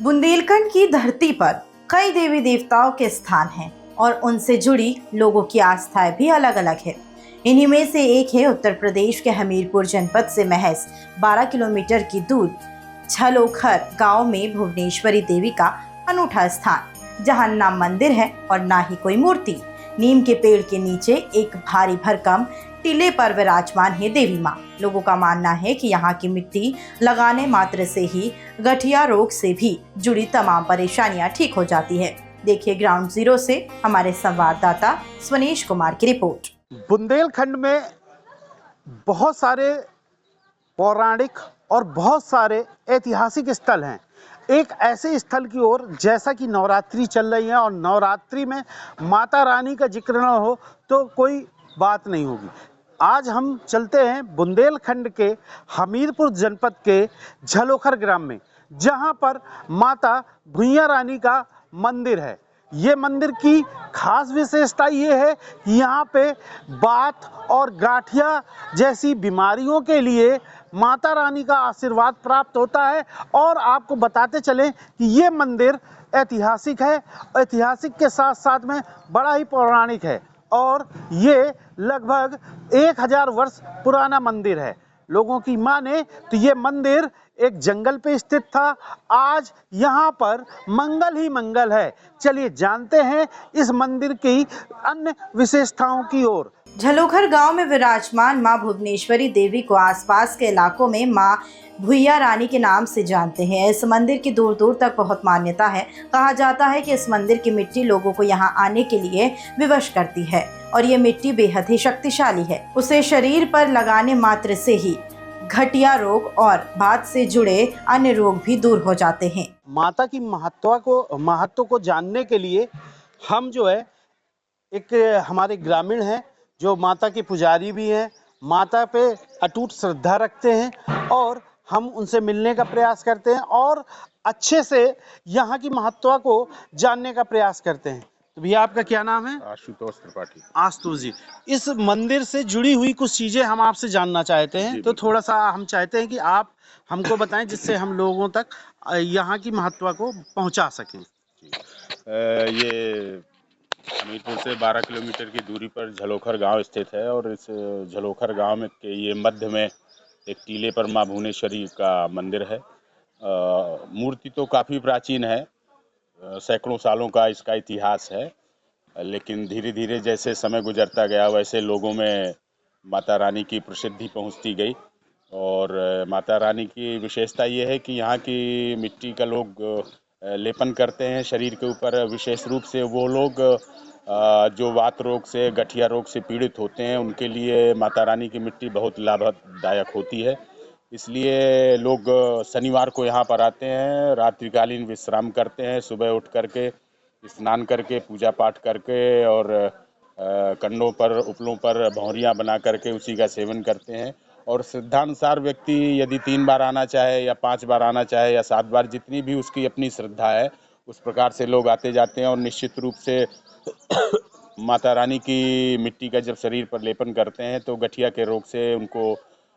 बुंदेलखंड की धरती पर कई देवी देवताओं के स्थान हैं और उनसे जुड़ी लोगों की आस्थाएं भी अलग अलग है। इन्हीं में से एक है उत्तर प्रदेश के हमीरपुर जनपद से महज 12 किलोमीटर की दूर झलोखर गांव में भुवनेश्वरी देवी का अनूठा स्थान, जहां ना मंदिर है और ना ही कोई मूर्ति। नीम के पेड़ के नीचे एक भारी भरकम टीले पर विराजमान है देवी माँ। लोगों का मानना है कि यहाँ की मिट्टी लगाने मात्र से ही गठिया रोग से भी जुड़ी तमाम परेशानियां ठीक हो जाती है। देखिए ग्राउंड जीरो से हमारे संवाददाता स्वनेश कुमार की रिपोर्ट। बुंदेलखंड में बहुत सारे पौराणिक और बहुत सारे ऐतिहासिक स्थल हैं। एक ऐसे स्थल की ओर, जैसा कि नवरात्रि चल रही है और नवरात्रि में माता रानी का जिक्र न हो तो कोई बात नहीं होगी। आज हम चलते हैं बुंदेलखंड के हमीरपुर जनपद के झलोखर ग्राम में, जहां पर माता भुइयां रानी का मंदिर है। ये मंदिर की खास विशेषता ये है कि यहाँ पे बात और गांठिया जैसी बीमारियों के लिए माता रानी का आशीर्वाद प्राप्त होता है। और आपको बताते चलें कि ये मंदिर ऐतिहासिक है, ऐतिहासिक के साथ साथ में बड़ा ही पौराणिक है और ये लगभग 1000 वर्ष पुराना मंदिर है। लोगों की माने तो ये मंदिर एक जंगल पे स्थित था। आज यहाँ पर मंगल ही मंगल है। चलिए जानते हैं इस मंदिर की अन्य विशेषताओं की ओर। झलोखर गांव में विराजमान मां भुवनेश्वरी देवी को आसपास के इलाकों में मां भुइयां रानी के नाम से जानते हैं। इस मंदिर की दूर दूर तक बहुत मान्यता है। कहा जाता है कि इस मंदिर की मिट्टी लोगों को यहां आने के लिए विवश करती है और ये मिट्टी बेहद ही शक्तिशाली है। उसे शरीर पर लगाने मात्र से ही गठिया रोग और बात से जुड़े अन्य रोग भी दूर हो जाते हैं। माता की महत्व को जानने के लिए हम जो है एक हमारे ग्रामीण हैं जो माता के पुजारी भी हैं, माता पे अटूट श्रद्धा रखते हैं और हम उनसे मिलने का प्रयास करते हैं और अच्छे से यहाँ की महत्व को जानने का प्रयास करते हैं। तो भैया आपका क्या नाम है? आशुतोष त्रिपाठी। आशुतोष जी, इस मंदिर से जुड़ी हुई कुछ चीजें हम आपसे जानना चाहते हैं, तो थोड़ा सा हम चाहते हैं कि आप हमको बताएं जिससे हम लोगों तक यहाँ की महत्व को पहुँचा सकें। ये हमीरपुर से 12 किलोमीटर की दूरी पर झलोखर गांव स्थित है और इस झलोखर गांव में के ये मध्य में एक टीले पर मां भुवनेश्वरी का मंदिर है। मूर्ति तो काफ़ी प्राचीन है, सैकड़ों सालों का इसका इतिहास है, लेकिन धीरे धीरे जैसे समय गुजरता गया वैसे लोगों में माता रानी की प्रसिद्धि पहुंचती गई। और माता रानी की विशेषता ये है कि यहाँ की मिट्टी का लोग लेपन करते हैं शरीर के ऊपर। विशेष रूप से वो लोग जो वात रोग से, गठिया रोग से पीड़ित होते हैं, उनके लिए माता रानी की मिट्टी बहुत लाभदायक होती है। इसलिए लोग शनिवार को यहाँ पर आते हैं, रात्रिकालीन विश्राम करते हैं, सुबह उठ करके स्नान करके पूजा पाठ करके और कंडों पर, उपलों पर भौरियाँ बना करके उसी का सेवन करते हैं। और श्रद्धानुसार व्यक्ति यदि 3 बार आना चाहे या 5 बार आना चाहे या 7 बार, जितनी भी उसकी अपनी श्रद्धा है उस प्रकार से लोग आते जाते हैं। और निश्चित रूप से माता रानी की मिट्टी का जब शरीर पर लेपन करते हैं तो गठिया के रोग से उनको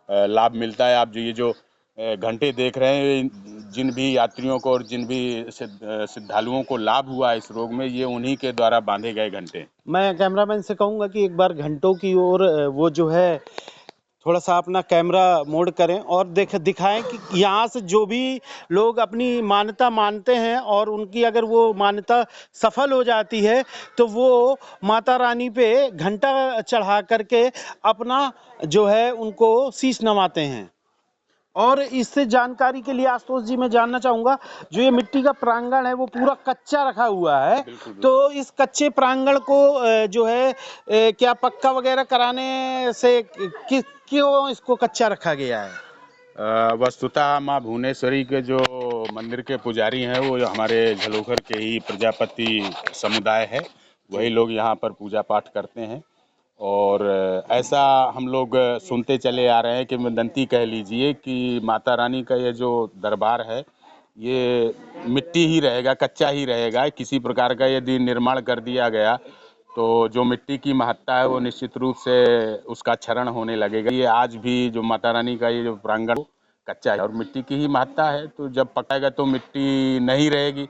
लाभ मिलता है। आप ये जो घंटे देख रहे हैं, जिन भी यात्रियों को और जिन भी श्रद्धालुओं को लाभ हुआ इस रोग में, ये उन्हीं के द्वारा बांधे गए घंटे। मैं कैमरामैन से कहूँगा कि एक बार घंटों की ओर वो जो है थोड़ा सा अपना कैमरा मोड करें और दिखाएं कि यहाँ से जो भी लोग अपनी मान्यता मानते हैं और उनकी अगर वो मान्यता सफल हो जाती है तो वो माता रानी पे घंटा चढ़ा करके अपना जो है उनको शीश नवाते हैं। और इससे जानकारी के लिए आशुतोष जी मैं जानना चाहूँगा, जो ये मिट्टी का प्रांगण है वो पूरा कच्चा रखा हुआ है, तो इस कच्चे प्रांगण को जो है क्या पक्का वगैरह कराने से क्यों इसको कच्चा रखा गया है? वस्तुतः माँ भुवनेश्वरी के जो मंदिर के पुजारी हैं वो हमारे झलोखर के ही प्रजापति समुदाय है, वही लोग यहाँ पर पूजा पाठ करते हैं। और ऐसा हम लोग सुनते चले आ रहे हैं कि किंवदंती कह लीजिए कि माता रानी का ये जो दरबार है ये मिट्टी ही रहेगा, कच्चा ही रहेगा। किसी प्रकार का यदि निर्माण कर दिया गया तो जो मिट्टी की महत्ता है वो निश्चित रूप से उसका क्षरण होने लगेगा। ये आज भी जो माता रानी का ये जो प्रांगण कच्चा है और मिट्टी की ही महत्ता है। तो जब पकाएगा तो मिट्टी नहीं रहेगी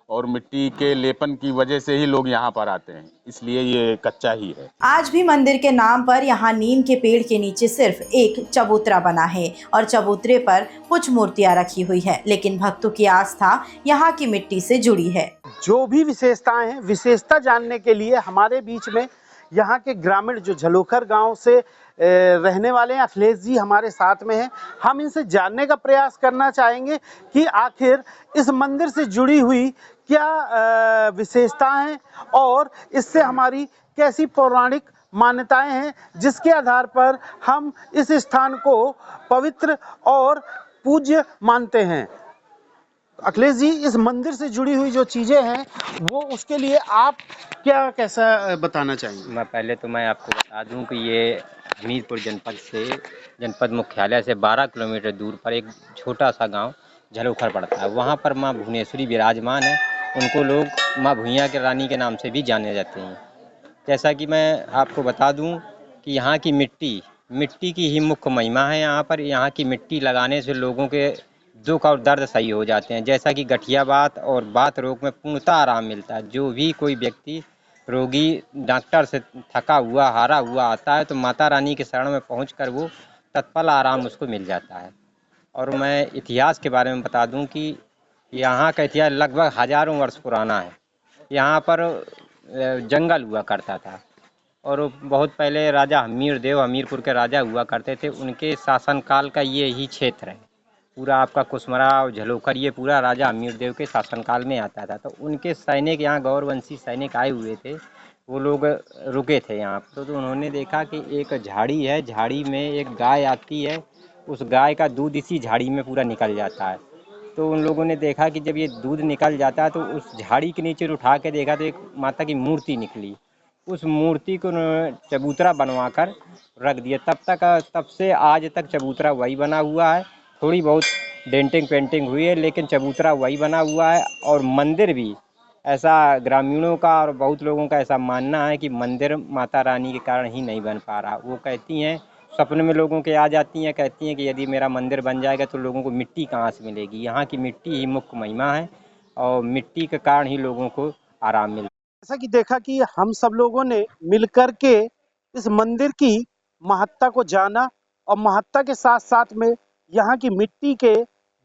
और मिट्टी के लेपन की वजह से ही लोग यहाँ पर आते हैं, इसलिए ये कच्चा ही है। आज भी मंदिर के नाम पर यहाँ नीम के पेड़ के नीचे सिर्फ एक चबूतरा बना है और चबूतरे पर कुछ मूर्तियां रखी हुई है, लेकिन भक्तों की आस्था यहाँ की मिट्टी से जुड़ी है। जो भी विशेषताएं हैं, विशेषता जानने के लिए हमारे बीच में यहाँ के ग्रामीण जो झलोखर गांव से रहने वाले हैं अखिलेश जी हमारे साथ में हैं। हम इनसे जानने का प्रयास करना चाहेंगे कि आखिर इस मंदिर से जुड़ी हुई क्या विशेषताएं हैं और इससे हमारी कैसी पौराणिक मान्यताएं हैं, जिसके आधार पर हम इस स्थान को पवित्र और पूज्य मानते हैं। अखिलेश जी, इस मंदिर से जुड़ी हुई जो चीज़ें हैं वो उसके लिए आप क्या कैसा बताना चाहेंगे? मैं आपको बता दूं कि ये हमीरपुर जनपद मुख्यालय से 12 किलोमीटर दूर पर एक छोटा सा गांव झलोखर पड़ता है। वहां पर मां भुवनेश्वरी विराजमान है। उनको लोग मां भुइयां के रानी के नाम से भी जाने जाते हैं। जैसा कि मैं आपको बता दूं कि यहाँ की मिट्टी की ही मुख्य महिमा है। यहाँ की मिट्टी लगाने से लोगों के दुख और दर्द सही हो जाते हैं। जैसा कि गठिया बात और बात रोग में पूर्णतः आराम मिलता है। जो भी कोई व्यक्ति रोगी डॉक्टर से थका हुआ हारा हुआ आता है तो माता रानी के शरण में पहुंचकर वो तत्पल आराम उसको मिल जाता है। और मैं इतिहास के बारे में बता दूं कि यहाँ का इतिहास लगभग हजारों वर्ष पुराना है। यहाँ पर जंगल हुआ करता था और बहुत पहले राजा हमीरपुर के राजा हुआ करते थे। उनके शासनकाल का ये ही क्षेत्र है। पूरा आपका कुसमरा और झलोखर ये पूरा राजा हमीरदेव के शासनकाल में आता था। तो उनके सैनिक यहाँ गौरवंशी सैनिक आए हुए थे। वो लोग रुके थे यहाँ पर। तो उन्होंने देखा कि एक झाड़ी है, झाड़ी में एक गाय आती है, उस गाय का दूध इसी झाड़ी में पूरा निकल जाता है। तो उन लोगों ने देखा कि जब ये दूध निकल जाता है तो उस झाड़ी के नीचे उठा के देखा तो एक माता की मूर्ति निकली। उस मूर्ति को चबूतरा बनवा कर रख दिया। तब से आज तक चबूतरा वही बना हुआ है। थोड़ी बहुत डेंटिंग पेंटिंग हुई है लेकिन चबूतरा वही बना हुआ है। और मंदिर भी ऐसा ग्रामीणों का और बहुत लोगों का ऐसा मानना है कि मंदिर माता रानी के कारण ही नहीं बन पा रहा। वो कहती हैं, सपने में लोगों के आ जाती हैं, कहती हैं कि यदि मेरा मंदिर बन जाएगा तो लोगों को मिट्टी कहाँ से मिलेगी। यहाँ की मिट्टी ही मुख्य महिमा है और मिट्टी के कारण ही लोगों को आराम मिलता है। जैसा कि देखा कि हम सब लोगों ने मिलकर के इस मंदिर की महत्ता को जाना और महत्ता के साथ साथ में यहाँ की मिट्टी के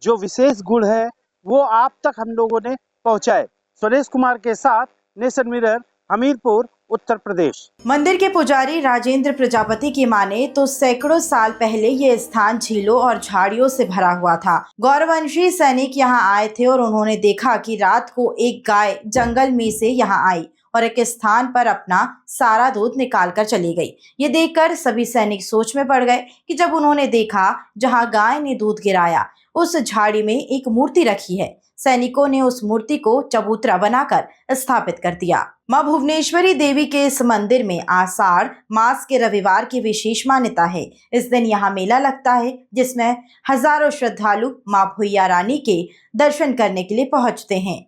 जो विशेष गुण है वो आप तक हम लोगों ने पहुँचाए। सुरेश कुमार के साथ नेशन मिरर, हमीरपुर, उत्तर प्रदेश। मंदिर के पुजारी राजेंद्र प्रजापति की माने तो सैकड़ों साल पहले ये स्थान झीलों और झाड़ियों से भरा हुआ था। गौरवंशी सैनिक यहाँ आए थे और उन्होंने देखा कि रात को एक गाय जंगल में से यहाँ आई और एक स्थान पर अपना सारा दूध निकाल कर चली गई। ये देखकर सभी सैनिक सोच में पड़ गए कि जब उन्होंने देखा जहाँ गाय ने दूध गिराया उस झाड़ी में एक मूर्ति रखी है। सैनिकों ने उस मूर्ति को चबूतरा बनाकर स्थापित कर दिया। मां भुवनेश्वरी देवी के इस मंदिर में आषाढ़ मास के रविवार की विशेष मान्यता है। इस दिन यहाँ मेला लगता है जिसमें हजारों श्रद्धालु मां भुइया रानी के दर्शन करने के लिए पहुंचते हैं।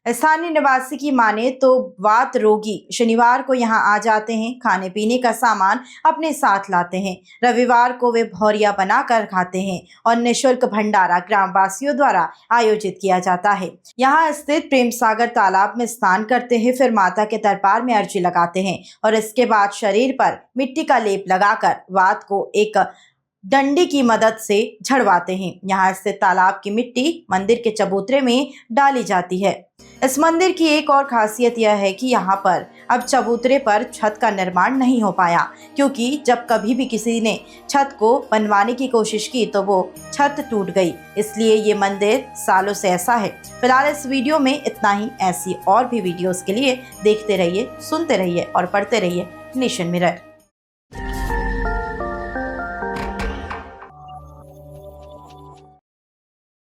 स्थानीय निवासी की माने तो वात रोगी शनिवार को यहाँ आ जाते हैं, खाने पीने का सामान अपने साथ लाते हैं। रविवार को वे भौरिया बनाकर खाते हैं और निःशुल्क भंडारा ग्रामवासियों द्वारा आयोजित किया जाता है। यहाँ स्थित प्रेम सागर तालाब में स्नान करते हैं, फिर माता के दरबार में अर्जी लगाते हैं और इसके बाद शरीर पर मिट्टी का लेप लगाकर वात को एक डंडी की मदद से झड़वाते हैं। यहाँ स्थित तालाब की मिट्टी मंदिर के चबूतरे में डाली जाती है। इस मंदिर की एक और खासियत यह है कि यहाँ पर अब चबूतरे पर छत का निर्माण नहीं हो पाया, क्योंकि जब कभी भी किसी ने छत को बनवाने की कोशिश की तो वो छत टूट गई। इसलिए ये मंदिर सालों से ऐसा है। फिलहाल इस वीडियो में इतना ही। ऐसी और भी वीडियोस के लिए देखते रहिए, सुनते रहिए और पढ़ते रहिए नेशन मिरर।